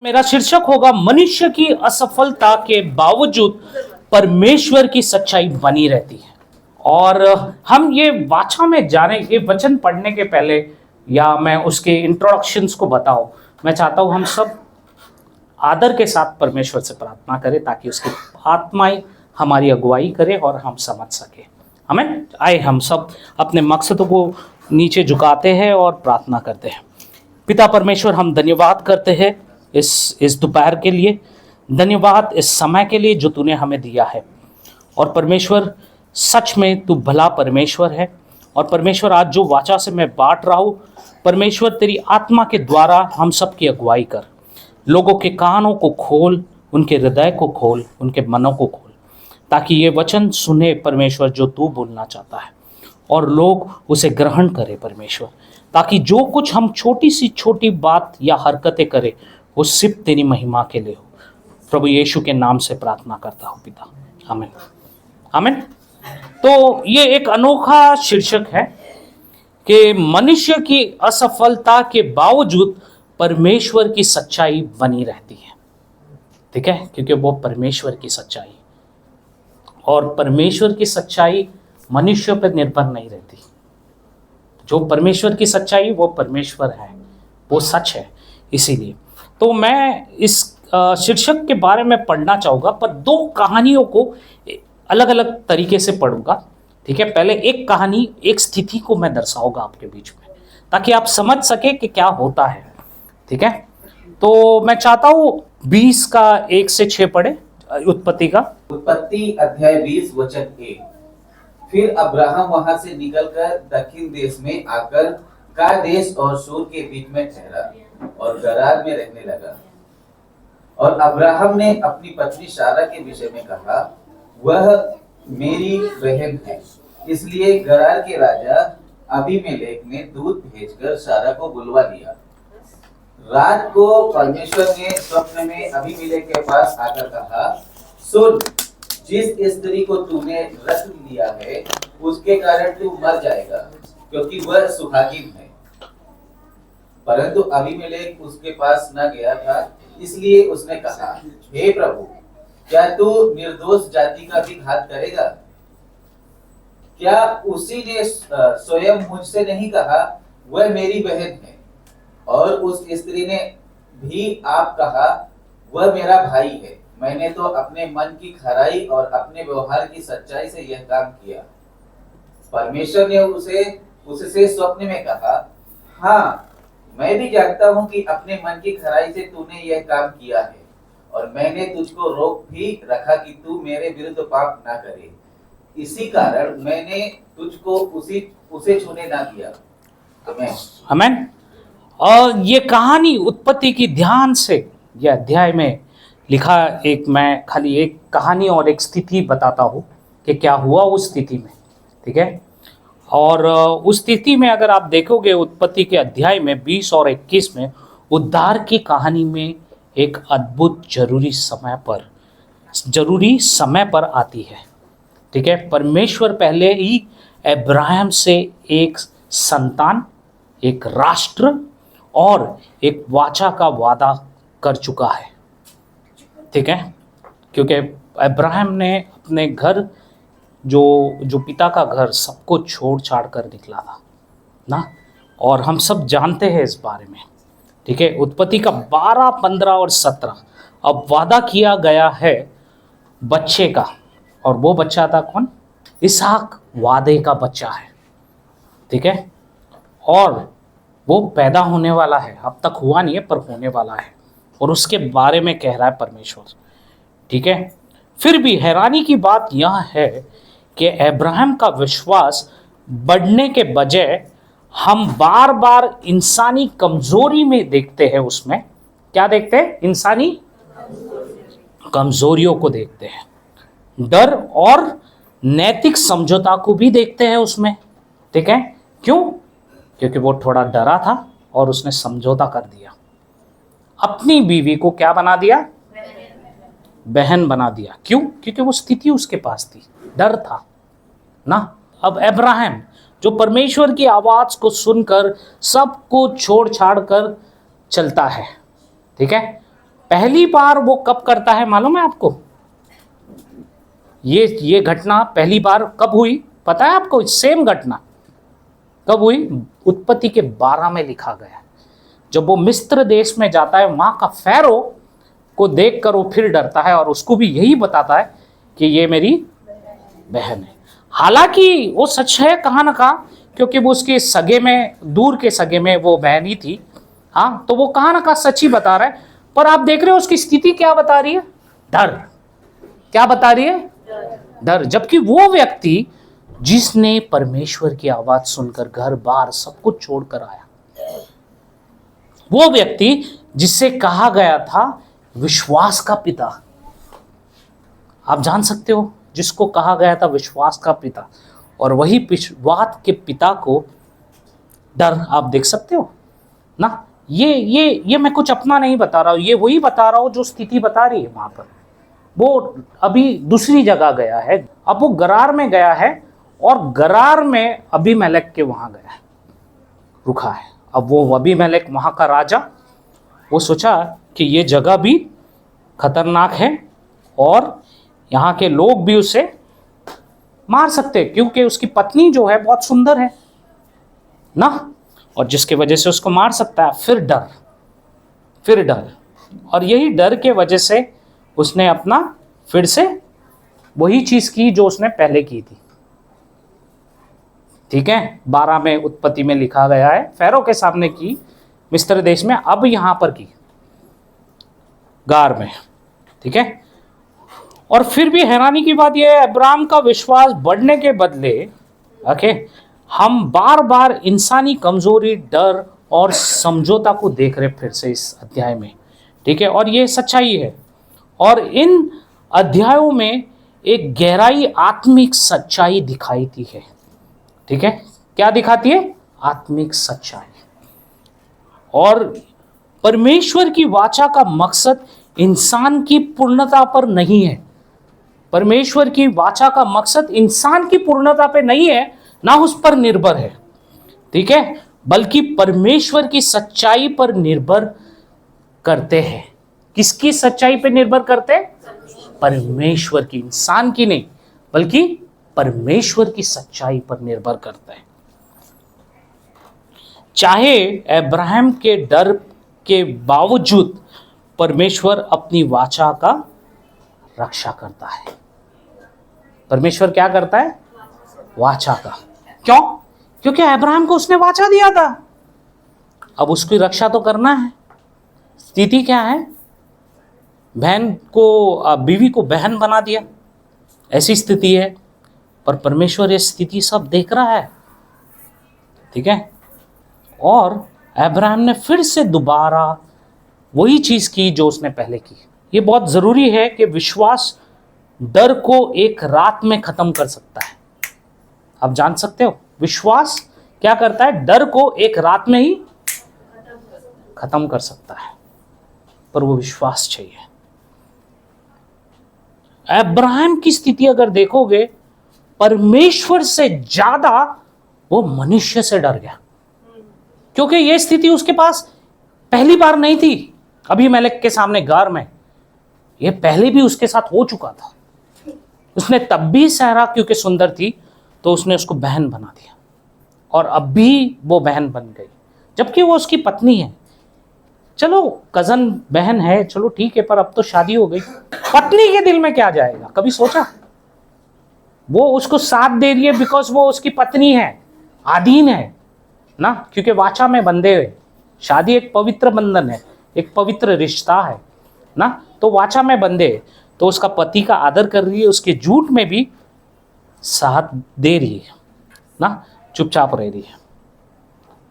मेरा शीर्षक होगा मनुष्य की असफलता के बावजूद परमेश्वर की सच्चाई बनी रहती है। और हम ये वाचा में जाने ये वचन पढ़ने के पहले या मैं उसके इंट्रोडक्शंस को बताऊं, मैं चाहता हूं हम सब आदर के साथ परमेश्वर से प्रार्थना करें ताकि उसकी आत्माएं हमारी अगुवाई करे और हम समझ सके। हमें आए हम सब अपने मकसदों को नीचे झुकाते हैं और प्रार्थना करते हैं। पिता परमेश्वर, हम धन्यवाद करते हैं इस दोपहर के लिए, धन्यवाद इस समय के लिए जो तूने हमें दिया है। और परमेश्वर, सच में तू भला परमेश्वर है। और परमेश्वर, आज जो वाचा से मैं बांट रहा हूँ, परमेश्वर तेरी आत्मा के द्वारा हम सब की अगुवाई कर, लोगों के कानों को खोल, उनके हृदय को खोल, उनके मनों को खोल, ताकि ये वचन सुने परमेश्वर जो तू बोलना चाहता है और लोग उसे ग्रहण करें परमेश्वर, ताकि जो कुछ हम छोटी सी छोटी बात या हरकतें करें वो सिर्फ तेरी महिमा के लिए हो। प्रभु यीशु के नाम से प्रार्थना करता हूँ पिता, आमीन आमीन। तो ये एक अनोखा शीर्षक है कि मनुष्य की असफलता के बावजूद परमेश्वर की सच्चाई बनी रहती है। ठीक है, क्योंकि वो परमेश्वर की सच्चाई, और परमेश्वर की सच्चाई मनुष्य पर निर्भर नहीं रहती। जो परमेश्वर की सच्चाई वो परमेश्वर है, वो सच है। इसीलिए तो मैं इस शीर्षक के बारे में पढ़ना चाहूँगा, पर दो कहानियों को अलग अलग तरीके से पढ़ूंगा। ठीक है, पहले एक कहानी, एक स्थिति को मैं दर्शाऊंगा आपके बीच में, ताकि आप समझ सके कि क्या होता है। ठीक है, तो मैं चाहता हूँ 20 का 1 से 6 पढ़े, उत्पत्ति का। उत्पत्ति अध्याय 20 वचन 1। फिर अब्राहम वहां से निकलकर दक्षिण देश में आकर का देश और सूर के बीच में ठहरा और गरार में रहने लगा। और अब्राहम ने अपनी पत्नी सारा के विषय में कहा, वह मेरी बहन है। इसलिए गरार के राजा अबीमेलेक ने दूत भेजकर सारा को बुलवा लिया। रात को परमेश्वर ने स्वप्न में अबीमेलेक के पास आकर कहा, सुन, जिस स्त्री को तूने रख लिया है उसके कारण तू मर जाएगा, क्योंकि वह सुहागिन है। परंतु अबीमेलेक उसके पास न गया था, इसलिए उसने कहा, हे प्रभु, क्या तू निर्दोष जाति का भी घात करेगा? क्या उसी ने स्वयं मुझसे नहीं कहा, वह मेरी बहन है? और उस स्त्री ने भी आप कहा, वह मेरा भाई है। मैंने तो अपने मन की खराई और अपने व्यवहार की सच्चाई से यह काम किया। परमेश्वर ने उससे स्वप्न में कहा, हाँ, मैं भी जानता हूँ कि अपने मन की खराई से तूने यह काम किया है, और मैंने तुझको रोक भी रखा कि तू मेरे विरुद्ध पाप ना करे। इसी कारण मैंने तुझको उसे छूने ना दिया। आमीन आमीन। और ये कहानी उत्पत्ति की ध्यान से यह अध्याय में लिखा, एक मैं खाली एक कहानी और एक स्थिति बताता हूँ कि क्या हुआ उस स्थिति में। ठीक है, और उस स्थिति में अगर आप देखोगे उत्पत्ति के अध्याय में 20 और 21 में उद्धार की कहानी में एक अद्भुत जरूरी समय पर आती है। ठीक है, परमेश्वर पहले ही अब्राहम से एक संतान, एक राष्ट्र और एक वाचा का वादा कर चुका है। ठीक है, क्योंकि अब्राहम ने अपने घर, जो पिता का घर, सबको छोड़ छाड़ कर निकला था ना, और हम सब जानते हैं इस बारे में। ठीक है, उत्पत्ति का 12, 15 और 17 अब वादा किया गया है बच्चे का, और वो बच्चा था कौन? इसहाक वादे का बच्चा है। ठीक है, और वो पैदा होने वाला है, अब तक हुआ नहीं है पर होने वाला है, और उसके बारे में कह रहा है परमेश्वर। ठीक है, फिर भी हैरानी की बात यह है कि अब्राहम का विश्वास बढ़ने के बजाय हम बार बार इंसानी कमजोरी में देखते हैं। उसमें क्या देखते हैं? इंसानी कमजोरियों को देखते हैं, डर और नैतिक समझौता को भी देखते हैं उसमें। ठीक है, क्यों? क्योंकि वो थोड़ा डरा था और उसने समझौता कर दिया, अपनी बीवी को क्या बना दिया? बहन बना दिया। क्यों? क्योंकि वो स्थिति उसके पास थी, डर था ना। अब अब्राहम जो परमेश्वर की आवाज को सुनकर सबको छोड़ छाड़ कर चलता है, ठीक है, पहली बार वो कब करता है मालूम है आपको? ये घटना पहली बार कब हुई पता है आपको? सेम घटना कब हुई? उत्पत्ति के 12 में लिखा गया है। जब वो मिस्र देश में जाता है, वहां का फैरो को देखकर वो फिर डरता है और उसको भी यही बताता है कि ये मेरी बहन है। हालांकि वो सच है कहाँ ना कहाँ, क्योंकि वो उसके सगे में, दूर के सगे में वो बहन ही थी। हाँ, तो वो कहाँ ना कहाँ सच ही बता रहा है। पर आप देख रहे हो उसकी स्थिति क्या बता रही है? डर। क्या बता रही है? डर। जबकि वो व्यक्ति जिसने परमेश्वर की आवाज सुनकर घर बार सब कुछ छोड़कर आया, वो व्यक्ति जिससे कहा गया था विश्वास का पिता। आप जान सकते हो जिसको कहा गया था विश्वास का पिता, और वही विश्वास के पिता को डर। आप देख सकते हो ना? ये मैं कुछ अपना नहीं बता रहा हूं, ये वही बता रहा हूं जो स्थिति बता रही है वहां पर। वो अभी दूसरी जगह गया है, अब वो गरार में गया है और गरार में अबीमेलेक के वहां गया है, रुका है। अब वो अबीमेलेक वहां का राजा, वो सोचा कि ये जगह भी खतरनाक है और यहाँ के लोग भी उसे मार सकते हैं, क्योंकि उसकी पत्नी जो है बहुत सुंदर है ना, और जिसके वजह से उसको मार सकता है। फिर डर, और यही डर के वजह से उसने अपना फिर से वही चीज की जो उसने पहले की थी। ठीक है, 12 में उत्पत्ति में लिखा गया है, फैरो के सामने की मिस्र देश में, अब यहां पर की गार में। ठीक है, और फिर भी हैरानी की बात यह है, अब्राहम का विश्वास बढ़ने के बदले हम बार बार इंसानी कमजोरी, डर और समझौता को देख रहे फिर से इस अध्याय में। ठीक है, और ये सच्चाई है। और इन अध्यायों में एक गहराई आत्मिक सच्चाई दिखाई दी है। ठीक है, क्या दिखाती है? आत्मिक सच्चाई। और परमेश्वर की वाचा का मकसद इंसान की पूर्णता पर नहीं है। परमेश्वर की वाचा का मकसद इंसान की पूर्णता पे नहीं है, ना उस पर निर्भर है। ठीक है, बल्कि परमेश्वर की सच्चाई पर निर्भर करते हैं। किसकी सच्चाई पे निर्भर करते हैं? परमेश्वर की, इंसान की नहीं, बल्कि परमेश्वर की सच्चाई पर निर्भर करते हैं। चाहे अब्राहम के डर के बावजूद परमेश्वर अपनी वाचा का रक्षा करता है। परमेश्वर क्या करता है? वाचा का। क्यों? क्योंकि अब्राहम को उसने वाचा दिया था, अब उसकी रक्षा तो करना है। स्थिति क्या है? बहन को, बीवी को बहन बना दिया, ऐसी स्थिति है। पर परमेश्वर ये स्थिति सब देख रहा है। ठीक है, और अब्राहम ने फिर से दोबारा वही चीज की जो उसने पहले की। ये बहुत जरूरी है कि विश्वास डर को एक रात में खत्म कर सकता है। आप जान सकते हो विश्वास क्या करता है? डर को एक रात में ही खत्म कर सकता है, पर वो विश्वास चाहिए। अब्राहम की स्थिति अगर देखोगे, परमेश्वर से ज्यादा वो मनुष्य से डर गया, क्योंकि ये स्थिति उसके पास पहली बार नहीं थी। अबीमेलेक के सामने गार में ये पहले भी उसके साथ हो चुका था। उसने तब भी सहरा क्योंकि सुंदर थी तो उसने उसको बहन बना दिया, और अब भी वो बहन बन गई, जबकि वो उसकी पत्नी है। चलो कजन बहन है, चलो ठीक है, पर अब तो शादी हो गई। पत्नी के दिल में क्या जाएगा? कभी सोचा? वो उसको साथ दे रही है बिकॉज वो उसकी पत्नी है, आधीन है ना, क्योंकि वाचा में बंधे हुए। शादी एक पवित्र बंधन है, एक पवित्र रिश्ता है ना, तो वाचा में बंधे, तो उसका पति का आदर कर रही है, उसके झूठ में भी साथ दे रही है ना, चुपचाप रह रही है।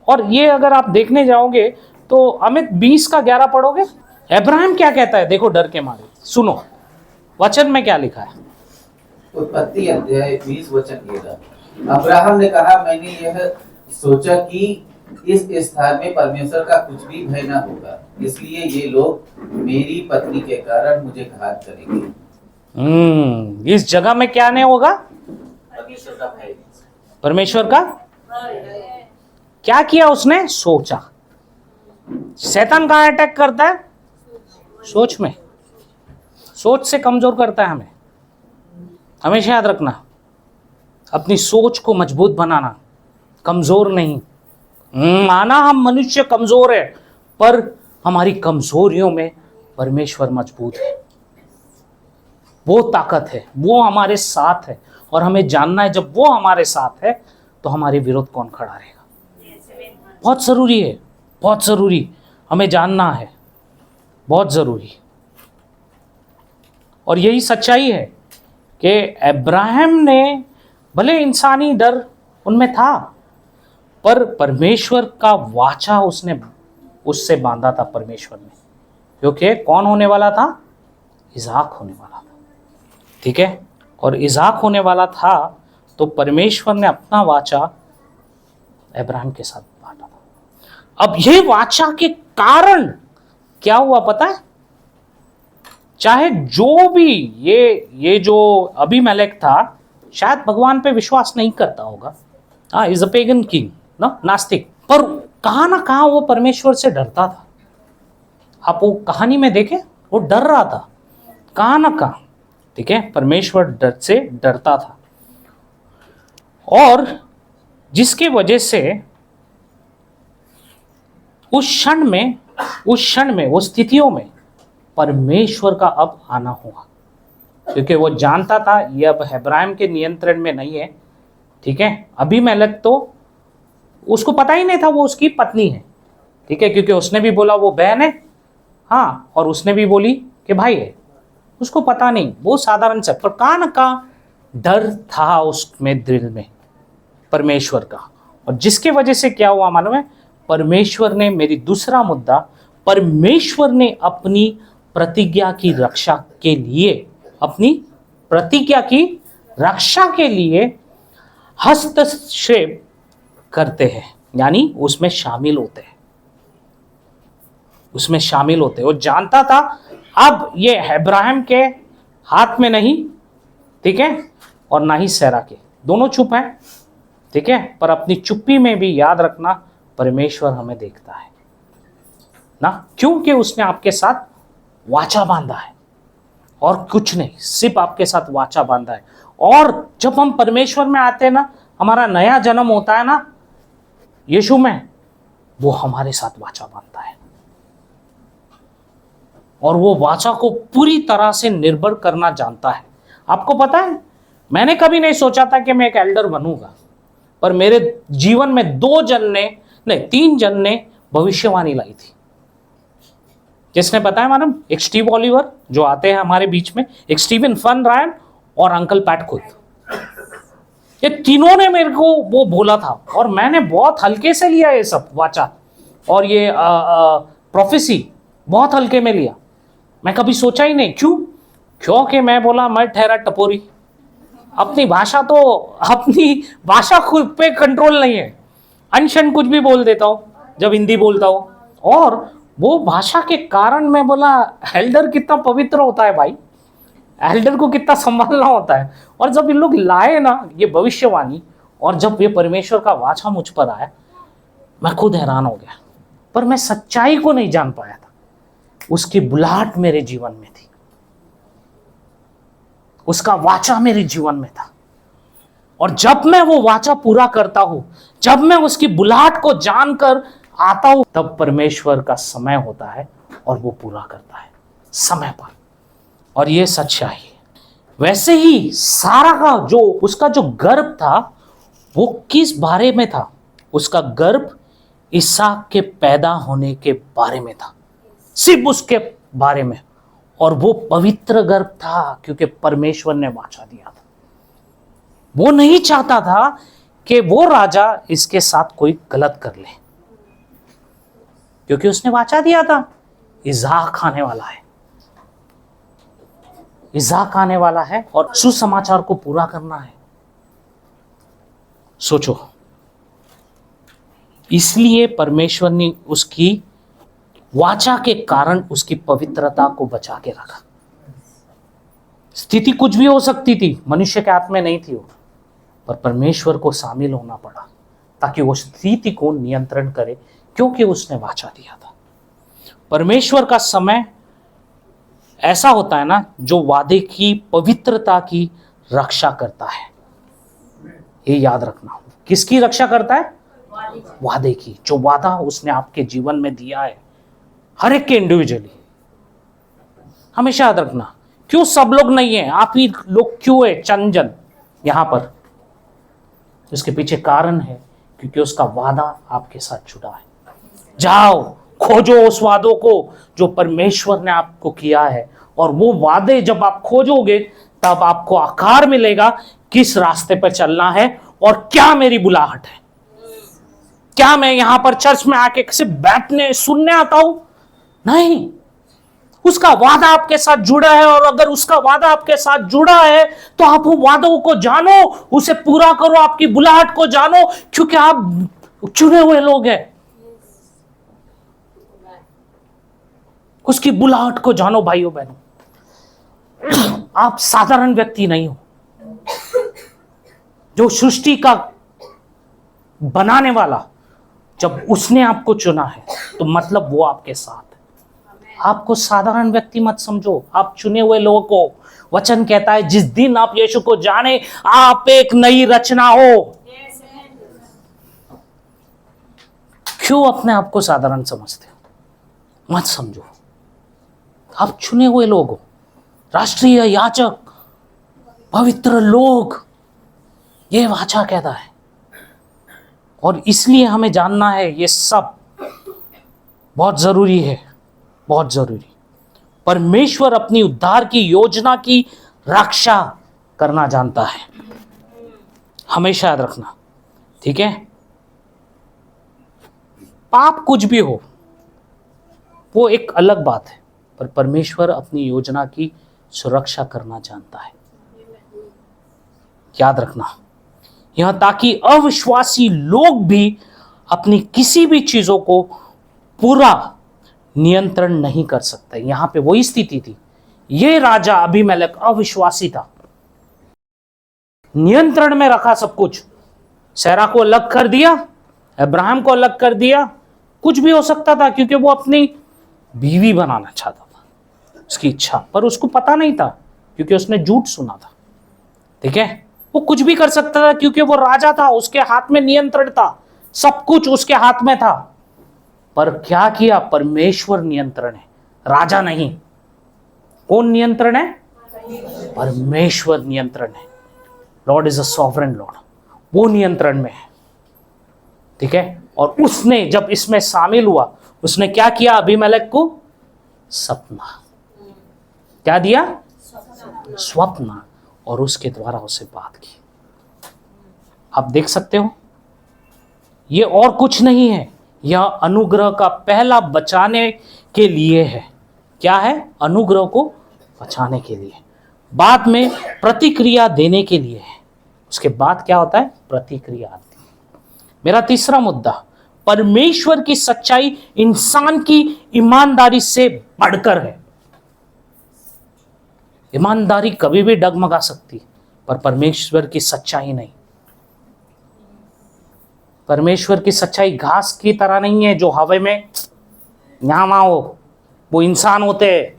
और ये अगर आप देखने जाओगे तो अमित 20 का 11 पढ़ोगे, अब्राहम क्या कहता है? देखो डर के मारे, सुनो वचन में क्या लिखा है। उत्पत्ति अध्याय 20 वचन 11। अब्राहम ने कहा, मैंने यह सोचा कि इस स्थान में परमेश्वर का कुछ भी भय न होगा, इसलिए ये लोग मेरी पत्नी के कारण मुझे घात करेंगे। इस जगह में क्या नहीं होगा? परमेश्वर का भय। परमेश्वर का क्या किया उसने? सोचा। शैतान कहाँ अटैक करता है? सोच में, सोच से कमजोर करता है हमें। हमेशा याद रखना, अपनी सोच को मजबूत बनाना, कमजोर नहीं। माना हम मनुष्य कमजोर है, पर हमारी कमजोरियों में परमेश्वर मजबूत है। वो ताकत है, वो हमारे साथ है, और हमें जानना है जब वो हमारे साथ है तो हमारे विरोध कौन खड़ा रहेगा। बहुत जरूरी है, बहुत जरूरी, हमें जानना है, बहुत जरूरी। और यही सच्चाई है कि अब्राहम ने, भले इंसानी डर उनमें था, पर परमेश्वर का वाचा उससे बांधा था परमेश्वर ने, क्योंकि कौन होने वाला था? इसहाक होने वाला था। ठीक है, और इसहाक होने वाला था तो परमेश्वर ने अपना वाचा अब्राहम के साथ बांधा था। अब ये वाचा के कारण क्या हुआ पता है? चाहे जो भी ये जो अबीमेलेक था, शायद भगवान पे विश्वास नहीं करता होगा, इज अ पेगन किंग ना, नास्तिक, पर कहां ना कहां वो परमेश्वर से डरता था। आप वो कहानी में देखें, वो डर रहा था कहां ना कहां। ठीक है, परमेश्वर डर से डरता था, और जिसकी वजह से उस क्षण में वो स्थितियों में परमेश्वर का अब आना हुआ, क्योंकि वो जानता था ये अब अब्राहम के नियंत्रण में नहीं है। ठीक है, अबीमेलेक तो उसको पता ही नहीं था वो उसकी पत्नी है। ठीक है, क्योंकि उसने भी बोला वो बहन है, हाँ, और उसने भी बोली कि भाई है, उसको पता नहीं, वो साधारण से, पर कहां ना कहां डर था उसमें, दिल में परमेश्वर का। और जिसके वजह से क्या हुआ मालूम है? परमेश्वर ने, मेरी दूसरा मुद्दा, परमेश्वर ने अपनी प्रतिज्ञा की रक्षा के लिए, अपनी प्रतिज्ञा की रक्षा के लिए हस्तक्षेप करते हैं, यानी उसमें शामिल होते हैं, उसमें शामिल होते हैं। वो जानता था अब ये अब्राहम के हाथ में नहीं, ठीक है, और ना ही सेरा के, दोनों चुप हैं। ठीक है, पर अपनी चुप्पी में भी याद रखना परमेश्वर हमें देखता है ना, क्योंकि उसने आपके साथ वाचा बांधा है, और कुछ नहीं, सिर्फ आपके साथ वाचा बांधा है। और जब हम परमेश्वर में आते हैं ना, हमारा नया जन्म होता है ना यीशु में, वो हमारे साथ वाचा बांधता है, और वो वाचा को पूरी तरह से निर्भर करना जानता है। आपको पता है, मैंने कभी नहीं सोचा था कि मैं एक एल्डर बनूंगा, पर मेरे जीवन में 3 जन ने भविष्यवाणी लाई थी। किसने बताया मालूम? एक स्टीव ऑलिवर जो आते हैं हमारे बीच में, एक स्टीवन फन रायन, और अंकल पैट खुद। ये तीनों ने मेरे को वो बोला था, और मैंने बहुत हल्के से लिया ये सब वाचा, और ये प्रोफेसी बहुत हल्के में लिया। मैं कभी सोचा ही नहीं, क्योंकि मैं बोला मैं ठहरा टपोरी, अपनी भाषा खुद पे कंट्रोल नहीं है, अनशन कुछ भी बोल देता हूँ जब हिंदी बोलता हूँ। और वो भाषा के कारण मैं बोला एल्डर कितना पवित्र होता है भाई, एल्डर को कितना संभालना होता है। और जब इन लोग लाए ना ये भविष्यवाणी, और जब ये परमेश्वर का वाचा मुझ पर आया, मैं खुद हैरान हो गया, पर मैं सच्चाई को नहीं जान पाया था। उसकी बुलाहट मेरे जीवन में थी, उसका वाचा मेरे जीवन में था, और जब मैं वो वाचा पूरा करता हूं, जब मैं उसकी बुलाहट को जानकर आता हूं, तब परमेश्वर का समय होता है और वो पूरा करता है समय पर। और ये सच्चाई है। वैसे ही सारा का उसका जो गर्भ था, वो किस बारे में था? उसका गर्भ इसहाक के पैदा होने के बारे में था, सिर्फ उसके बारे में। और वो पवित्र गर्भ था, क्योंकि परमेश्वर ने वाचा दिया था। वो नहीं चाहता था कि वो राजा इसके साथ कोई गलत कर ले, क्योंकि उसने वाचा दिया था इसहाक आने वाला है, इसहाक आने वाला है, और सुसमाचार को पूरा करना है। सोचो, इसलिए परमेश्वर ने उसकी वाचा के कारण उसकी पवित्रता को बचा के रखा। स्थिति कुछ भी हो सकती थी, मनुष्य के हाथ में नहीं थी वो, पर परमेश्वर को शामिल होना पड़ा ताकि वो स्थिति को नियंत्रण करे, क्योंकि उसने वाचा दिया था। परमेश्वर का समय ऐसा होता है ना जो वादे की पवित्रता की रक्षा करता है। ये याद रखना, किसकी रक्षा करता है? वादे की। जो वादा उसने आपके जीवन में दिया है, हर एक के इंडिविजुअली, हमेशा याद रखना। क्यों सब लोग नहीं है, आप ही लोग क्यों है चंद जन यहां पर? इसके पीछे कारण है, क्योंकि उसका वादा आपके साथ जुड़ा है। जाओ खोजो उस वादों को जो परमेश्वर ने आपको किया है, और वो वादे जब आप खोजोगे तब आपको आकार मिलेगा किस रास्ते पर चलना है और क्या मेरी बुलाहट है। क्या मैं यहां पर चर्च में आके सिर्फ बैठने सुनने आता हूं? नहीं, उसका वादा आपके साथ जुड़ा है, और अगर उसका वादा आपके साथ जुड़ा है तो आप वो वादों को जानो, उसे पूरा करो, आपकी बुलाहट को जानो, क्योंकि आप चुने हुए लोग हैं। उसकी बुलाहट को जानो भाइयों बहनों। आप साधारण व्यक्ति नहीं हो। जो सृष्टि का बनाने वाला, जब उसने आपको चुना है तो मतलब वो आपके साथ है। आपको साधारण व्यक्ति मत समझो, आप चुने हुए लोगों को। वचन कहता है जिस दिन आप यीशु को जाने, आप एक नई रचना हो। क्यों अपने आप को साधारण समझते हो? मत समझो, आप चुने हुए लोग हो, राष्ट्रीय याजक, पवित्र लोग, ये वाचा कहता है। और इसलिए हमें जानना है, ये सब बहुत जरूरी है, बहुत जरूरी। परमेश्वर अपनी उद्धार की योजना की रक्षा करना जानता है, हमेशा याद रखना, ठीक है? पाप कुछ भी हो वो एक अलग बात है, पर परमेश्वर अपनी योजना की सुरक्षा करना जानता है, याद रखना। यहां ताकि अविश्वासी लोग भी अपनी किसी भी चीजों को पूरा नियंत्रण नहीं कर सकते। यहां पे वही स्थिति थी। ये राजा अबीमेलेक अविश्वासी था, नियंत्रण में रखा सब कुछ। सैरा को अलग कर दिया, अब्राहम को अलग कर दिया, कुछ भी हो सकता था, क्योंकि वो अपनी बीवी बनाना चाहता था, उसकी इच्छा। पर उसको पता नहीं था, क्योंकि उसने झूठ सुना था, ठीक है? वो कुछ भी कर सकता था, क्योंकि वो राजा था, उसके हाथ में नियंत्रण था, सब कुछ उसके हाथ में था। पर क्या किया? परमेश्वर नियंत्रण है, राजा नहीं। कौन नियंत्रण है? परमेश्वर नियंत्रण है। Lord is a sovereign Lord, वो नियंत्रण में है, ठीक है? और उसने जब इसमें शामिल हुआ, उसने क्या किया? अबीमेलेक को सपना क्या दिया? स्वप्न, और उसके द्वारा उसे बात की। आप देख सकते हो, ये और कुछ नहीं है, यह अनुग्रह का पहला बचाने के लिए है। क्या है? अनुग्रह को बचाने के लिए, बाद में प्रतिक्रिया देने के लिए है। उसके बाद क्या होता है? प्रतिक्रिया आती है। मेरा तीसरा मुद्दा, परमेश्वर की सच्चाई इंसान की ईमानदारी से बढ़कर है। ईमानदारी कभी भी डगमगा सकती है, पर परमेश्वर की सच्चाई नहीं। परमेश्वर की सच्चाई घास की तरह नहीं है जो हवा में यहां वहां हो, वो इंसान होते हैं।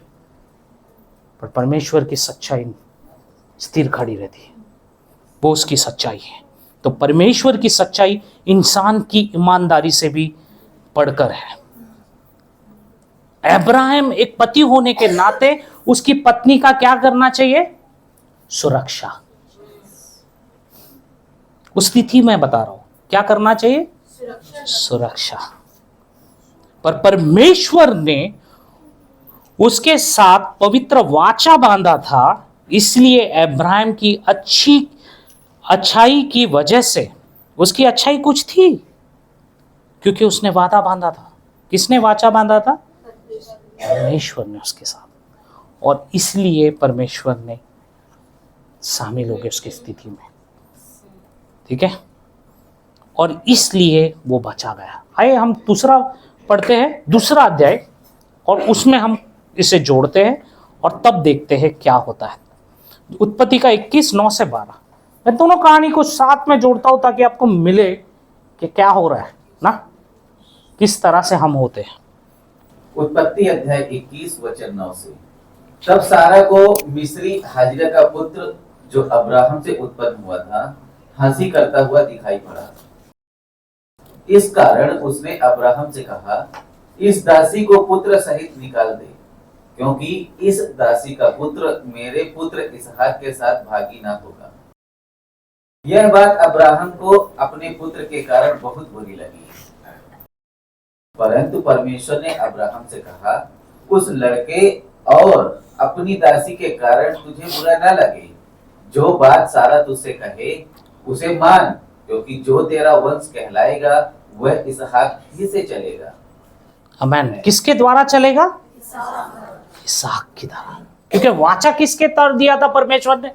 पर परमेश्वर की सच्चाई स्थिर खड़ी रहती है, वो उसकी सच्चाई है। तो परमेश्वर की सच्चाई इंसान की ईमानदारी से भी बढ़कर है। अब्राहम एक पति होने के नाते उसकी पत्नी का क्या करना चाहिए? सुरक्षा। उस तिथि मैं बता रहा हूं, क्या करना चाहिए? सुरक्षा। पर परमेश्वर ने उसके साथ पवित्र वाचा बांधा था, इसलिए अब्राहम की अच्छाई की वजह से, उसकी अच्छाई कुछ थी, क्योंकि उसने वादा बांधा था। किसने वाचा बांधा था? परमेश्वर ने उसके साथ, और इसलिए परमेश्वर ने शामिल हो गए उसकी स्थिति में, ठीक है? और इसलिए वो बचा गया। आइए हम दूसरा पढ़ते हैं, दूसरा अध्याय, और उसमें हम इसे जोड़ते हैं और तब देखते हैं क्या होता है। उत्पत्ति का 21, 9 से 12। मैं दोनों कहानी को साथ में जोड़ता हूं ताकि आपको मिले कि क्या हो रहा है ना, किस तरह से हम होते हैं। उत्पत्ति अध्याय 21 वचन 9 से। तब सारा को मिस्री हाजिरा का पुत्र जो अब्राहम से उत्पन्न हुआ था हंसी करता हुआ दिखाई पड़ा। इस कारण उसने अब्राहम से कहा, इस दासी को पुत्र सहित निकाल दे, क्योंकि इस दासी का पुत्र मेरे पुत्र इसहाक के साथ भागी ना होगा। यह बात अब्राहम को अपने पुत्र के कारण बहुत बुरी लगी, परंतु परमेश्वर ने अब्राहम से कहा, उस लड़के और अपनी दासी के कारण तुझे बुरा न लगे। जो बात सारा तुझसे कहे उसे मान, क्योंकि जो तेरा वंश कहलाएगा वह इसहाक ही से चलेगा। आमीन। किसके द्वारा चलेगा? इसहाक की द्वारा। क्योंकि वाचा किसके तरफ दिया था परमेश्वर ने?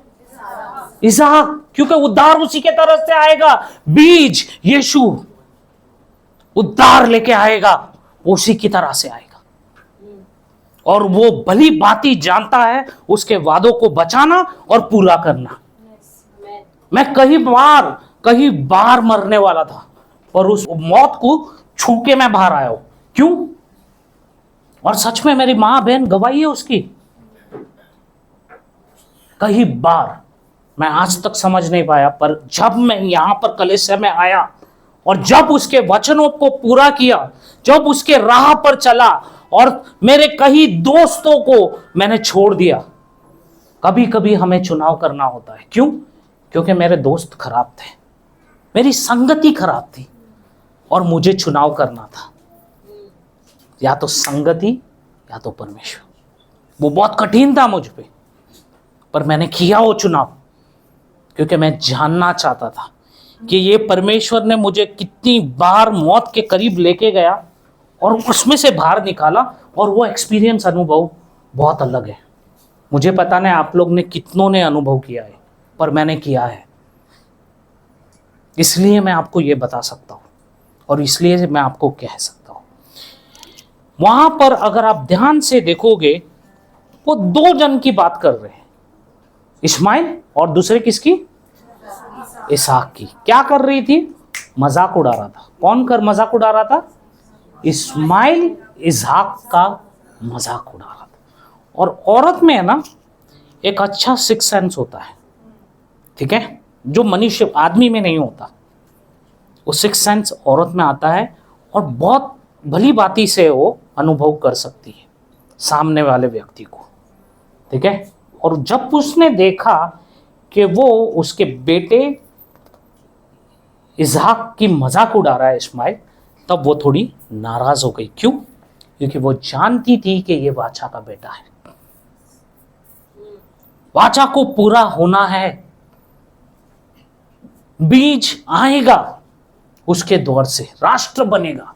इसहाक। क्योंकि उद्धार उसी के तरफ से आएगा। बीज यीशु उद्धार लेके आएगा, उसी की तरह से आएगा। और वो भली भांति जानता है उसके वादों को बचाना और पूरा करना। मैं कई बार मरने वाला था, और उस मौत को छू के मैं बाहर आया हूं। क्यों? और सच में मेरी मां बहन गवाही है उसकी। कई बार मैं आज तक समझ नहीं पाया, पर जब मैं यहां पर कलीसिया में आया और जब उसके वचनों को पूरा किया, जब उसके राह पर चला, और मेरे कई दोस्तों को मैंने छोड़ दिया। कभी कभी हमें चुनाव करना होता है। क्यों? क्योंकि मेरे दोस्त खराब थे, मेरी संगति खराब थी, और मुझे चुनाव करना था, या तो संगति या तो परमेश्वर। वो बहुत कठिन था मुझ पे, पर मैंने किया वो चुनाव, क्योंकि मैं जानना चाहता था कि ये परमेश्वर ने मुझे कितनी बार मौत के करीब लेके गया और उसमें से बाहर निकाला, और वो एक्सपीरियंस, अनुभव बहुत अलग है। मुझे पता नहीं आप लोग ने कितनों ने अनुभव किया है, पर मैंने किया है। इसलिए मैं आपको ये बता सकता हूँ, और इसलिए मैं आपको कह सकता हूँ। वहां पर अगर आप ध्यान से देखोगे, वो दो जन की बात कर रहे हैं, इस्माइल और दूसरे किसकी? इसहाक की। क्या कर रही थी? मजाक उड़ा रहा था। कौन कर मजाक उड़ा रहा था? इस्माइल इसहाक का मजाक उड़ा रहा था। और औरत में है ना एक अच्छा सिक्स सेंस होता है, ठीक है, जो मनुष्य आदमी में नहीं होता। वो सिक्स सेंस औरत में आता है, और बहुत भली बाती से वो अनुभव कर सकती है सामने वाले व्यक्ति को, ठीक है। और जब उसने देखा कि वो उसके बेटे इसहाक की मजाक उड़ा रहा है इस्माइल, तब वो थोड़ी नाराज हो गई। क्यों? क्योंकि वो जानती थी कि ये वाचा का बेटा है, वाचा को पूरा होना है, बीज आएगा उसके दौर से, राष्ट्र बनेगा।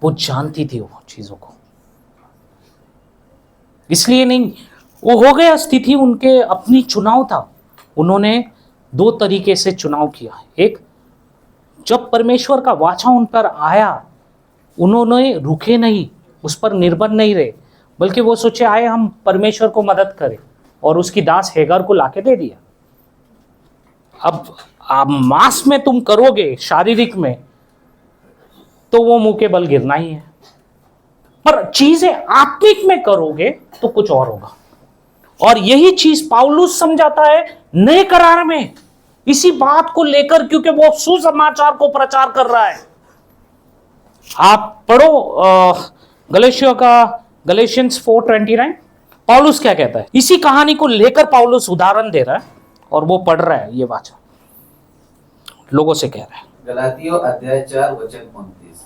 वो जानती थी वो चीजों को, इसलिए नहीं, वो हो गया स्थिति उनके अपनी चुनाव था। उन्होंने दो तरीके से चुनाव किया। एक, जब परमेश्वर का वाचा उन पर आया, उन्होंने रुके नहीं, उस पर निर्भर नहीं रहे, बल्कि वो सोचे आए हम परमेश्वर को मदद करें, और उसकी दास हेगर को लाके दे दिया। अब मांस में तुम करोगे, शारीरिक में, तो वो मुंह के बल गिरना ही है, पर चीजें आत्मिक में करोगे तो कुछ और होगा। और यही चीज पौलुस समझाता है नए करार में, इसी बात को लेकर, क्योंकि वो सुसमाचार को प्रचार कर रहा है। आप पढ़ो गलेशियंस 4:29, पौलुस क्या कहता है। इसी कहानी को लेकर पौलुस उदाहरण दे रहा है, और वो पढ़ रहा है, ये वाचा लोगों से कह रहा है। गलातियों अध्याय 4 वचन 29,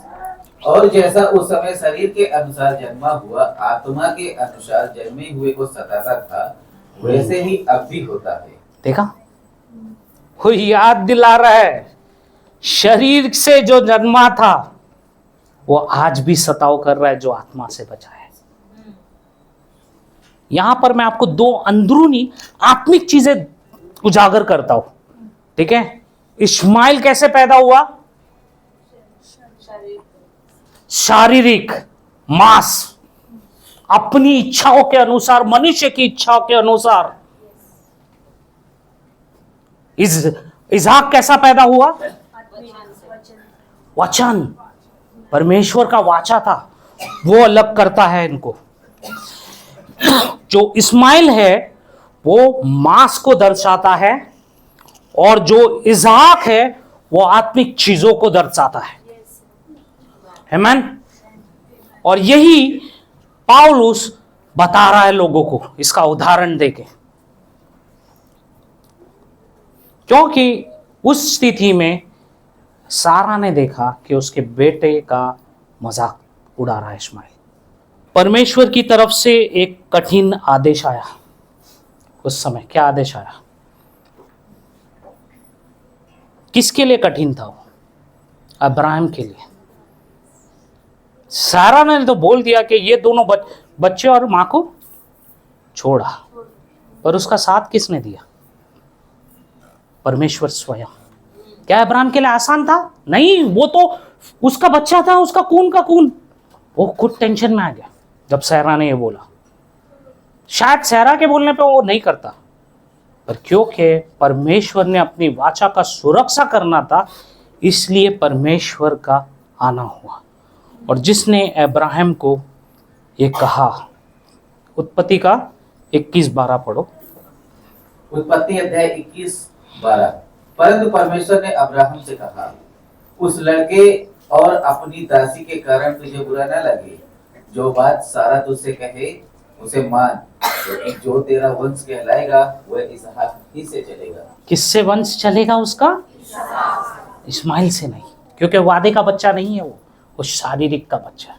और जैसा उस समय शरीर के अनुसार जन्मा हुआ आत्मा के अनुसार जन्मे हुए को सताता था, वैसे ही अब भी होता है। देखा, वो याद दिला रहा है, शरीर से जो जन्मा था वो आज भी सताव कर रहा है जो आत्मा से बचा है। यहां पर मैं आपको दो अंदरूनी आत्मिक चीजें उजागर करता हूं, ठीक है। इस्माइल कैसे पैदा हुआ? शारीरिक, मांस, अपनी इच्छाओं के अनुसार, मनुष्य की इच्छाओं के अनुसार। इसहाक कैसा पैदा हुआ? वचन, परमेश्वर का वाचा था, वो अलग करता है इनको। जो इस्माइल है वो मांस को दर्शाता है और जो इसहाक है वो आत्मिक चीजों को दर्शाता है। आमीन। और यही पौलुस बता रहा है लोगों को इसका उदाहरण देके, क्योंकि उस स्थिति में सारा ने देखा कि उसके बेटे का मजाक उड़ा रहा है इस्माइल। परमेश्वर की तरफ से एक कठिन आदेश आया उस समय। क्या आदेश आया? किसके लिए कठिन था वो? अब्राहम के लिए। सारा ने तो बोल दिया कि ये दोनों बच्चे और मां को छोड़ा, पर उसका साथ किसने दिया? परमेश्वर स्वयं। क्या अब्राहम के लिए आसान था? नहीं, वो तो उसका बच्चा था, उसका खून का खून। वो खुद टेंशन में आ गया जब सहरा ने ये बोला। शायद सहरा के बोलने पे वो नहीं करता, पर क्योंकि परमेश्वर ने अपनी वाचा का सुरक्षा करना था, इसलिए परमेश्वर का आना हुआ। और जिसने अब्राहम को ये कहा, उत्पत्ति का 21:12 पढ़ो। उत्पत्ति अध्याय 21:12। परंतु परमेश्वर ने अब्राहम से कहा, उस लड़के और अपनी दासी के कारण तुझे बुरा न लगे। जो बात सारा तुझसे कहे उसे मान, क्योंकि जो तेरा वंश कहलाएगा वह इसहाक ही से चलेगा। किससे वंश चलेगा उसका? इस्माइल से नहीं, क्योंकि वादे का बच्चा नहीं है वो शारीरिक का बच्चा है।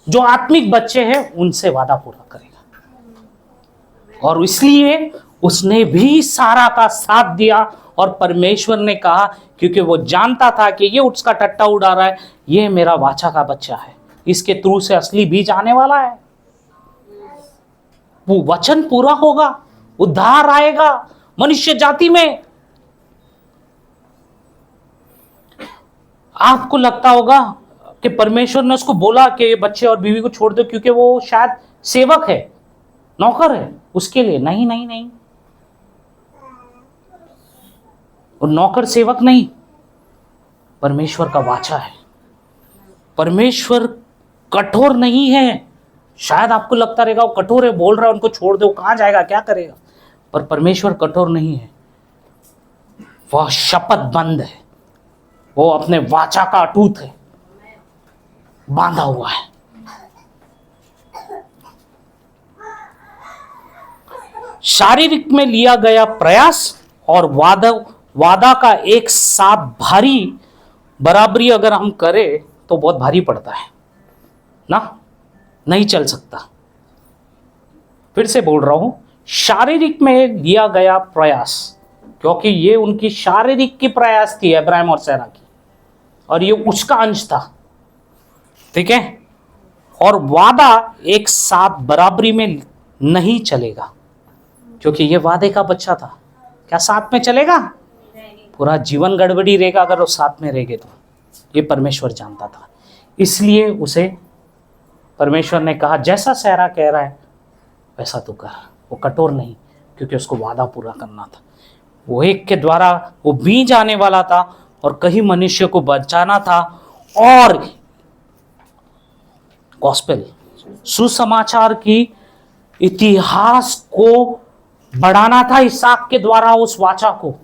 जो आत्मिक बच्चे हैं उनसे वादा पूरा करेगा। और इसलिए उसने भी सारा का साथ दिया। और परमेश्वर ने कहा, क्योंकि वो जानता था कि ये उसका टट्टा उड़ा रहा है, ये मेरा वाचा का बच्चा है, इसके थ्रू से असली बीज आने वाला है, वो वचन पूरा होगा, उद्धार आएगा मनुष्य जाति में। आपको लगता होगा कि परमेश्वर ने उसको बोला कि ये बच्चे और बीवी को छोड़ दो क्योंकि वो शायद सेवक है, नौकर है उसके लिए। नहीं नहीं नहीं, वो नौकर सेवक नहीं, परमेश्वर का वाचा है। परमेश्वर कठोर नहीं है। शायद आपको लगता रहेगा वो कठोर है, बोल रहा है उनको छोड़ दो, कहां जाएगा, क्या करेगा, पर परमेश्वर कठोर नहीं है। वह शपथबंद है, वो अपने वाचा का अटूट है, बांधा हुआ है। शारीरिक में लिया गया प्रयास और वादा का एक साथ भारी बराबरी अगर हम करें तो बहुत भारी पड़ता है ना, नहीं चल सकता। फिर से बोल रहा हूं, शारीरिक में लिया गया प्रयास, क्योंकि ये उनकी शारीरिक की प्रयास थी अब्राहम और सारा की, और ये उसका अंश था, ठीक है। और वादा एक साथ बराबरी में नहीं चलेगा, क्योंकि ये वादे का बच्चा था। क्या साथ में चलेगा? पूरा जीवन गड़बड़ी रहेगा अगर वो साथ में रहेंगे तो। ये परमेश्वर जानता था, इसलिए उसे परमेश्वर ने कहा जैसा सहरा कह रहा है वैसा तू कर। वो कठोर नहीं, क्योंकि उसको वादा पूरा करना था। वो एक के द्वारा वो बीज आने वाला था और कहीं मनुष्य को बचाना था, और गॉस्पेल सुसमाचार की इतिहास को बढ़ाना था इसहाक के द्वारा उस वाचा को।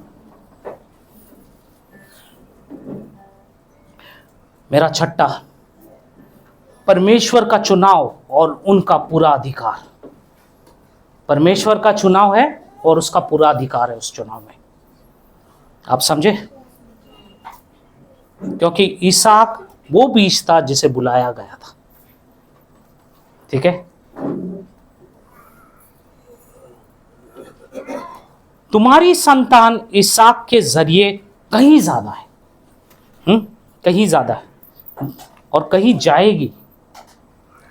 मेरा छठा, परमेश्वर का चुनाव और उनका पूरा अधिकार। परमेश्वर का चुनाव है और उसका पूरा अधिकार है उस चुनाव में। आप समझे? क्योंकि इसहाक वो बीज था जिसे बुलाया गया था, ठीक है। तुम्हारी संतान इसहाक के जरिए कहीं ज्यादा है, कहीं ज्यादा है, और कहीं जाएगी।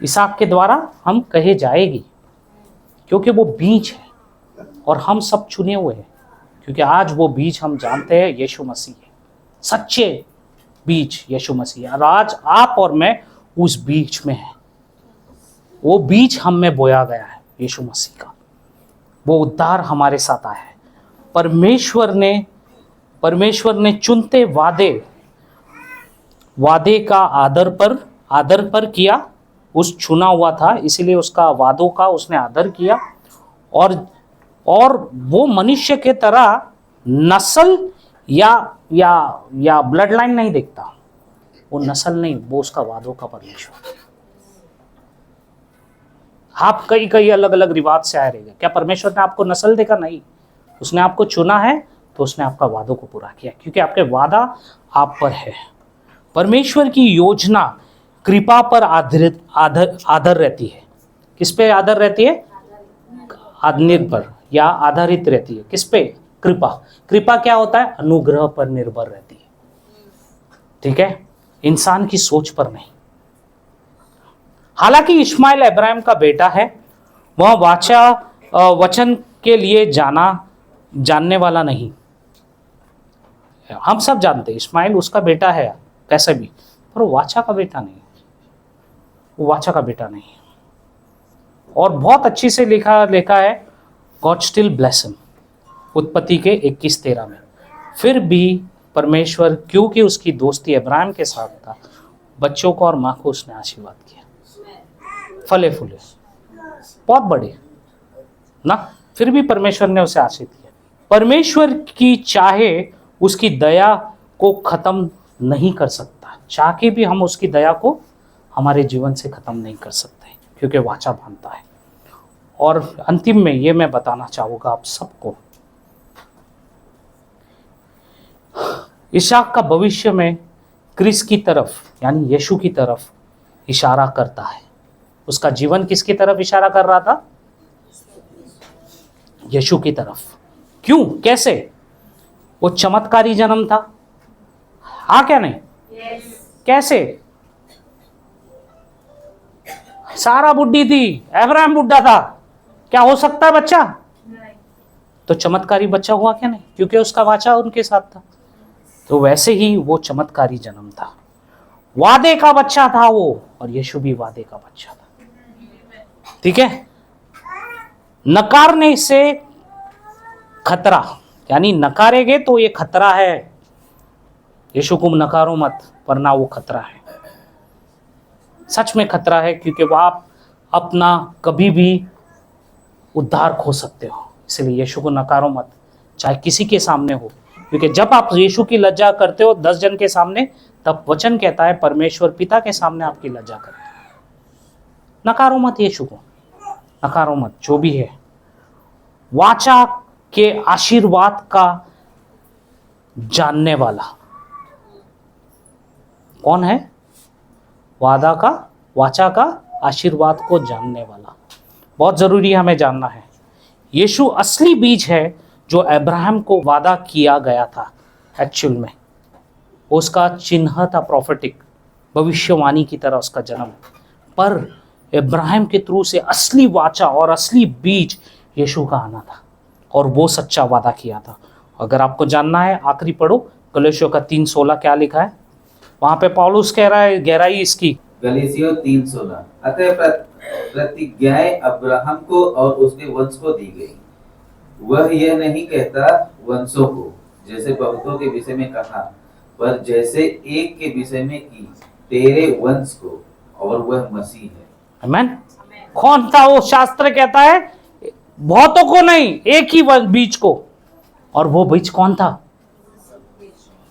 इसहाक के द्वारा हम कहे जाएगी, क्योंकि वो बीज है और हम सब चुने हुए हैं। क्योंकि आज वो बीज हम जानते हैं यीशु मसीह है, सच्चे बीज यीशु मसीह है। और आज आप और मैं उस बीज में हैं। वो बीज हम में बोया गया है यीशु मसीह का, वो उद्धार हमारे साथ आया है। परमेश्वर ने चुनते वादे का आदर पर किया, उस चुना हुआ था, इसीलिए उसका वादों का उसने आदर किया। और वो मनुष्य के तरह नस्ल या ब्लड लाइन नहीं देखता। वो नस्ल नहीं, वो उसका वादों का परमेश्वर। आप कई अलग अलग रिवाज से आए रहेंगे, क्या परमेश्वर ने आपको नस्ल देखा? नहीं, उसने आपको चुना है तो उसने आपका वादों को पूरा किया, क्योंकि आपके वादा आप पर है। परमेश्वर की योजना कृपा पर आधार रहती है। किस पे आधार रहती है? निर्भर या आधारित रहती है। किस पे? कृपा। कृपा क्या होता है? अनुग्रह पर निर्भर रहती है, ठीक है, इंसान की सोच पर नहीं। हालांकि इस्माइल अब्राहम का बेटा है, वह वचन के लिए जानने वाला नहीं। हम सब जानते हैं इस्माइल उसका बेटा है कैसे भी, पर वो वाचा का बेटा नहीं, वो वाचा का बेटा नहीं। और बहुत अच्छी से लिखा है, गॉड स्टिल ब्लेस हिम, उत्पत्ति के 21:13 में। फिर भी परमेश्वर, क्योंकि उसकी दोस्ती अब्राहम के साथ था, बच्चों को और माँ को उसने आशीर्वाद किया, फले फूले बहुत बड़े ना, फिर भी परमेश्वर ने उसे आशीर्वाद किया। परमेश्वर की चाहे उसकी दया को खत्म नहीं कर सकता, चाह के भी हम उसकी दया को हमारे जीवन से खत्म नहीं कर सकते, क्योंकि वाचा बांधता है। और अंतिम में ये मैं बताना चाहूँगा आप सबको, इसहाक का भविष्य में क्रिस की तरफ यानी यीशु की तरफ इशारा करता है। उसका जीवन किसकी तरफ इशारा कर रहा था? यीशु की तरफ। क्यों? कैसे? वो चमत्कारी जन्म था, हाँ क्या नहीं? कैसे? सारा बुढ़ी थी, अब्राहम बुढ़ा था, क्या हो सकता है बच्चा? नहीं। तो चमत्कारी बच्चा हुआ क्या नहीं? क्योंकि उसका वाचा उनके साथ था। तो वैसे ही वो चमत्कारी जन्म था, वादे का बच्चा था वो, और यीशु भी वादे का बच्चा था, ठीक है। नकारने से खतरा, यानी नकारेगे तो ये खतरा है, यीशु को नकारो मत, वरना वो खतरा है, सच में खतरा है, क्योंकि वो आप अपना कभी भी उद्धार खो सकते हो। इसलिए यीशु को नकारो मत, चाहे किसी के सामने हो, क्योंकि जब आप यीशु की लज्जा करते हो 10 जन के सामने, तब वचन कहता है परमेश्वर पिता के सामने आपकी लज्जा करते हो। नकारो मत यीशु को, नकारो मत, जो भी है। वाचा के आशीर्वाद का जानने वाला कौन है? वादा का, वाचा का आशीर्वाद को जानने वाला, बहुत जरूरी हमें जानना है। यीशु असली बीज है जो अब्राहम को वादा किया गया था। एक्चुअल में उसका चिन्ह था, प्रॉफिटिक, भविष्यवाणी की तरह उसका जन्म। पर अब्राहम के थ्रू से असली वाचा और असली बीज यीशु का आना था, और वो सच्चा वादा किया था। अगर आपको जानना है, आखिरी पढ़ो गलातियों का 3:16 क्या लिखा है वहां पे। पौलुस कह रहा है गहराई इसकी, गलातियों 3:16, अतः प्रतिज्ञाएं अब्राहम को और उसके वंश को दी गई। वह यह नहीं कहता वंशों को, जैसे बहुतों के विषय में कहा, पर जैसे एक के विषय में की, तेरे वंश को, और वह मसीह है। आमीन। कौन था वो? शास्त्र कहता है बहुतों को नहीं, एक ही बीज को, और वो बीज कौन था?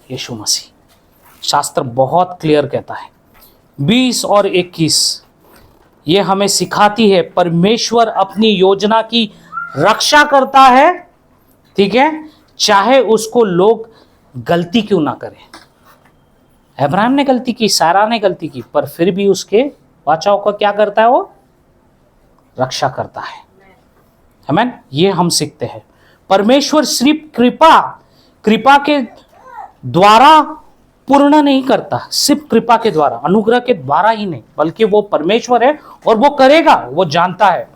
यीशु मसीह। शास्त्र बहुत क्लियर कहता है। 20 और 21 ये हमें सिखाती है परमेश्वर अपनी योजना की रक्षा करता है, ठीक है, चाहे उसको लोग गलती क्यों ना करें। अब्राहम ने गलती की, सारा ने गलती की, पर फिर भी उसके वाचाओं का क्या करता है? वो रक्षा करता है। आमीन। ये हम सीखते हैं। परमेश्वर सिर्फ कृपा के द्वारा पूर्ण नहीं करता, सिर्फ कृपा के द्वारा, अनुग्रह के द्वारा ही नहीं, बल्कि वो परमेश्वर है और वो करेगा, वो जानता है।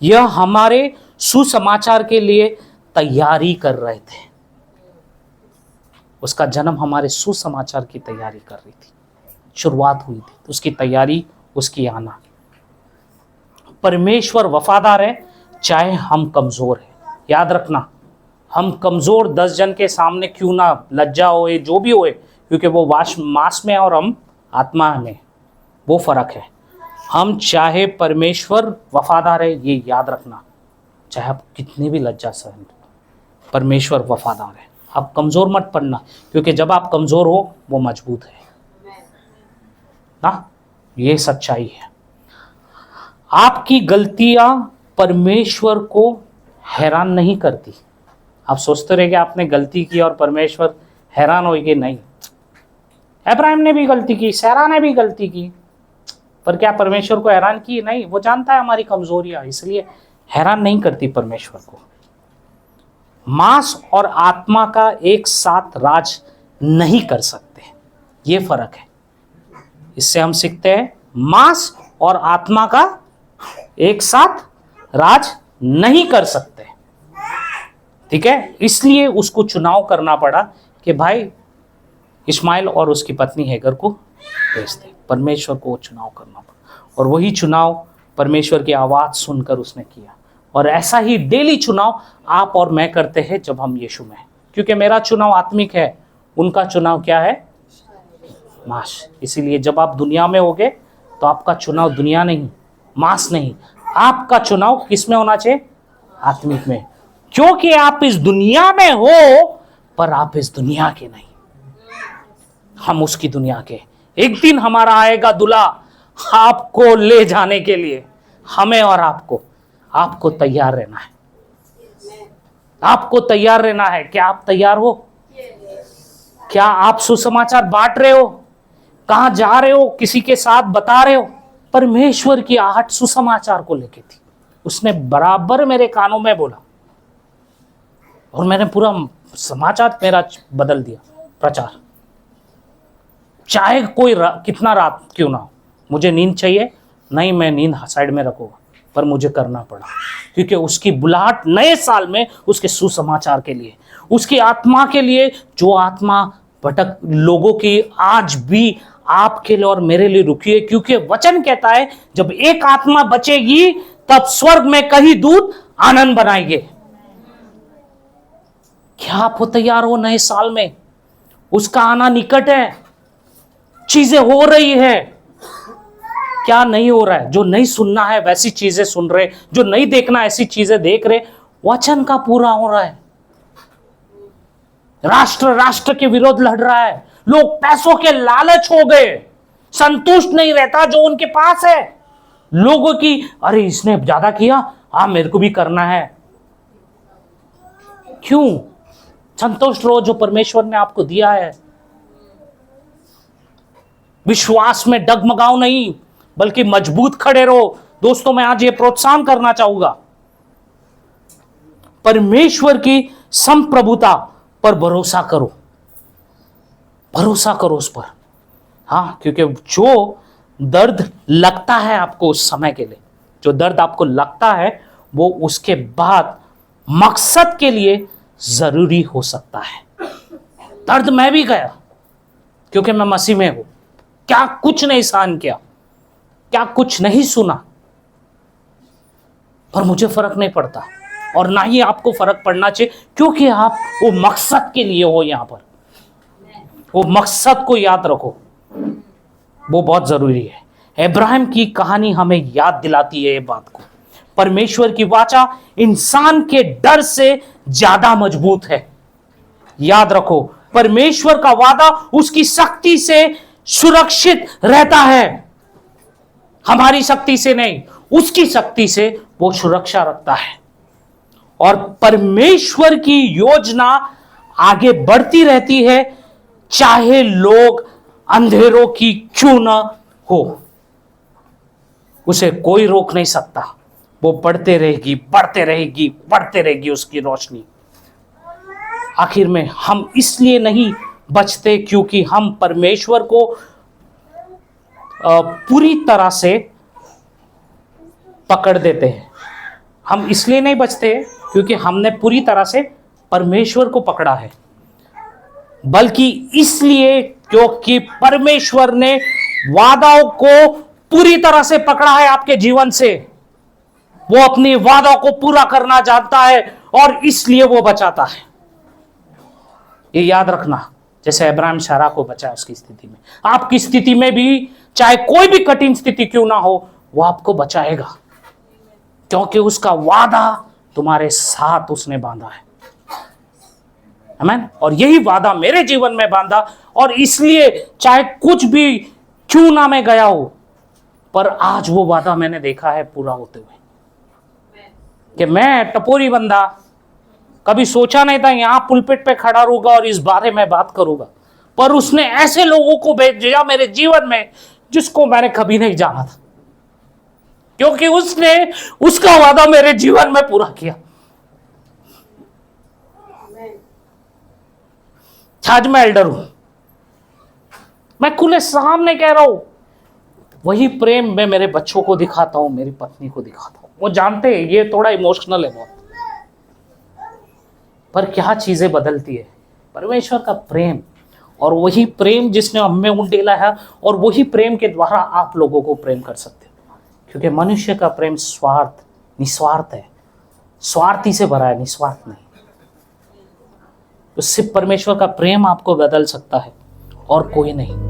यह हमारे सुसमाचार के लिए तैयारी कर रहे थे। उसका जन्म हमारे सुसमाचार की तैयारी कर रही थी, शुरुआत हुई थी, उसकी तैयारी, उसकी आना। परमेश्वर वफादार है, चाहे हम कमजोर हैं। याद रखना, हम कमजोर 10 जन के सामने क्यों ना, लज्जा होए, जो भी होए, क्योंकि वो मांस में और हम आत्मा में, वो फर्क है। हम चाहे परमेश्वर वफादार है, ये याद रखना, चाहे आप कितनी भी लज्जा सहन, परमेश्वर वफादार है। आप कमजोर मत पड़ना, क्योंकि जब आप कमजोर हो वो मजबूत है ना, ये सच्चाई है। आपकी गलतियां परमेश्वर को हैरान नहीं करती। आप सोचते रहे कि आपने गलती की और परमेश्वर हैरान होगी, नहीं। अब्राहम ने भी गलती की, सारा ने भी गलती की, पर क्या परमेश्वर को हैरान की? नहीं। वो जानता है हमारी कमजोरियां, इसलिए हैरान नहीं करती परमेश्वर को। मांस और आत्मा का एक साथ राज नहीं कर सकते, ये फर्क है। इससे हम सीखते हैं मांस और आत्मा का एक साथ राज नहीं कर सकते, ठीक है। इसलिए उसको चुनाव करना पड़ा कि भाई इस्माइल और उसकी पत्नी हैगर को भेज दे। परमेश्वर को चुनाव करना पड़ा, और वही चुनाव परमेश्वर की आवाज सुनकर उसने किया। और ऐसा ही डेली चुनाव आप और मैं करते हैं जब हम यीशु में हैं, क्योंकि मेरा चुनाव आत्मिक है, उनका चुनाव क्या है? मांस। इसीलिए जब आप दुनिया में होगे तो आपका चुनाव दुनिया नहीं, मांस नहीं, आपका चुनाव किस में होना चाहिए? आत्मिक में, क्योंकि आप इस दुनिया में हो पर आप इस दुनिया के नहीं, हम उसकी दुनिया के। एक दिन हमारा आएगा दूल्हा आपको ले जाने के लिए, हमें और आपको तैयार रहना है, आपको तैयार रहना है। क्या आप तैयार हो? क्या आप सुसमाचार बांट रहे हो? कहां जा रहे हो? किसी के साथ बता रहे हो? परमेश्वर की आहट सुसमाचार को लेके थी, उसने बराबर मेरे कानों में बोला और मैंने पूरा समाचार मेरा बदल दिया, प्रचार। चाहे कोई कितना रात क्यों ना हो, मुझे नींद चाहिए, नहीं मैं नींद साइड में रखूंगा, पर मुझे करना पड़ा, क्योंकि उसकी बुलाहट नए साल में उसके सुसमाचार के लिए, उसकी आत्मा के लिए, जो आत्मा भटक लोगों की आज भी आपके लिए और मेरे लिए रुकी है। क्योंकि वचन कहता है जब एक आत्मा बचेगी तब स्वर्ग में कई दूत आनंद बनाएंगे। क्या आप तैयार हो नए साल में? उसका आना निकट है, चीजें हो रही है। क्या नहीं हो रहा है? जो नहीं सुनना है वैसी चीजें सुन रहे, जो नहीं देखना ऐसी चीजें देख रहे। वचन का पूरा हो रहा है। राष्ट्र राष्ट्र के विरोध लड़ रहा है, लोग पैसों के लालच हो गए, संतुष्ट नहीं रहता जो उनके पास है। लोगों की अरे इसने ज्यादा किया, हाँ मेरे को भी करना है। क्यों? संतुष्ट रहो जो परमेश्वर ने आपको दिया है। विश्वास में डगमगाओ नहीं, बल्कि मजबूत खड़े रहो। दोस्तों, मैं आज ये प्रोत्साहन करना चाहूंगा, परमेश्वर की संप्रभुता पर भरोसा करो, भरोसा करो उस पर। हाँ, क्योंकि जो दर्द लगता है आपको उस समय के लिए, जो दर्द आपको लगता है वो उसके बाद मकसद के लिए जरूरी हो सकता है। दर्द मैं भी गया क्योंकि मैं मसीह में हूं। क्या कुछ नहीं सहन किया, क्या कुछ नहीं सुना, पर मुझे फर्क नहीं पड़ता और ना ही आपको फर्क पड़ना चाहिए, क्योंकि आप वो मकसद के लिए हो। यहां पर वो मकसद को याद रखो, वो बहुत जरूरी है। इब्राहिम की कहानी हमें याद दिलाती है ये बात को। परमेश्वर की वाचा इंसान के डर से ज्यादा मजबूत है। याद रखो, परमेश्वर का वादा उसकी शक्ति से सुरक्षित रहता है, हमारी शक्ति से नहीं, उसकी शक्ति से वो सुरक्षा रखता है। और परमेश्वर की योजना आगे बढ़ती रहती है, चाहे लोग अंधेरों की क्यों ना हो, उसे कोई रोक नहीं सकता। वो बढ़ते रहेगी, बढ़ते रहेगी, बढ़ते रहेगी उसकी रोशनी। आखिर में हम इसलिए नहीं बचते क्योंकि हम परमेश्वर को पूरी तरह से पकड़ देते हैं। हम इसलिए नहीं बचते क्योंकि हमने पूरी तरह से परमेश्वर को पकड़ा है, बल्कि इसलिए क्योंकि परमेश्वर ने वादाओं को पूरी तरह से पकड़ा है आपके जीवन से। वो अपनी वादा को पूरा करना जानता है और इसलिए वो बचाता है। ये याद रखना, जैसे अब्राहम सारा को बचाया उसकी स्थिति में, आपकी स्थिति में भी चाहे कोई भी कठिन स्थिति क्यों ना हो, वो आपको बचाएगा, क्योंकि उसका वादा तुम्हारे साथ उसने बांधा है। आमीन। और यही वादा मेरे जीवन में बांधा, और इसलिए चाहे कुछ भी क्यों ना मैं गया हो, पर आज वो वादा मैंने देखा है पूरा होते हुए। कि मैं टपोरी बंदा, कभी सोचा नहीं था यहां पुलपिट पे खड़ा रहूंगा और इस बारे में बात करूंगा, पर उसने ऐसे लोगों को भेजा मेरे जीवन में जिसको मैंने कभी नहीं जाना था, क्योंकि उसने उसका वादा मेरे जीवन में पूरा किया। आज मैं एल्डर हूं, मैं खुले सामने कह रहा हूं, वही प्रेम मैं मेरे बच्चों को दिखाता हूं, मेरी पत्नी को दिखाता हूं। वो जानते हैं ये थोड़ा इमोशनल है बहुत, पर क्या चीजें बदलती है, परमेश्वर का प्रेम। और वही प्रेम जिसने हमें उंडेला है, और वही प्रेम के द्वारा आप लोगों को प्रेम कर सकते हो, क्योंकि मनुष्य का प्रेम निस्वार्थ है, स्वार्थी से भरा है, निस्वार्थ नहीं। तो सिर्फ परमेश्वर का प्रेम आपको बदल सकता है और कोई नहीं।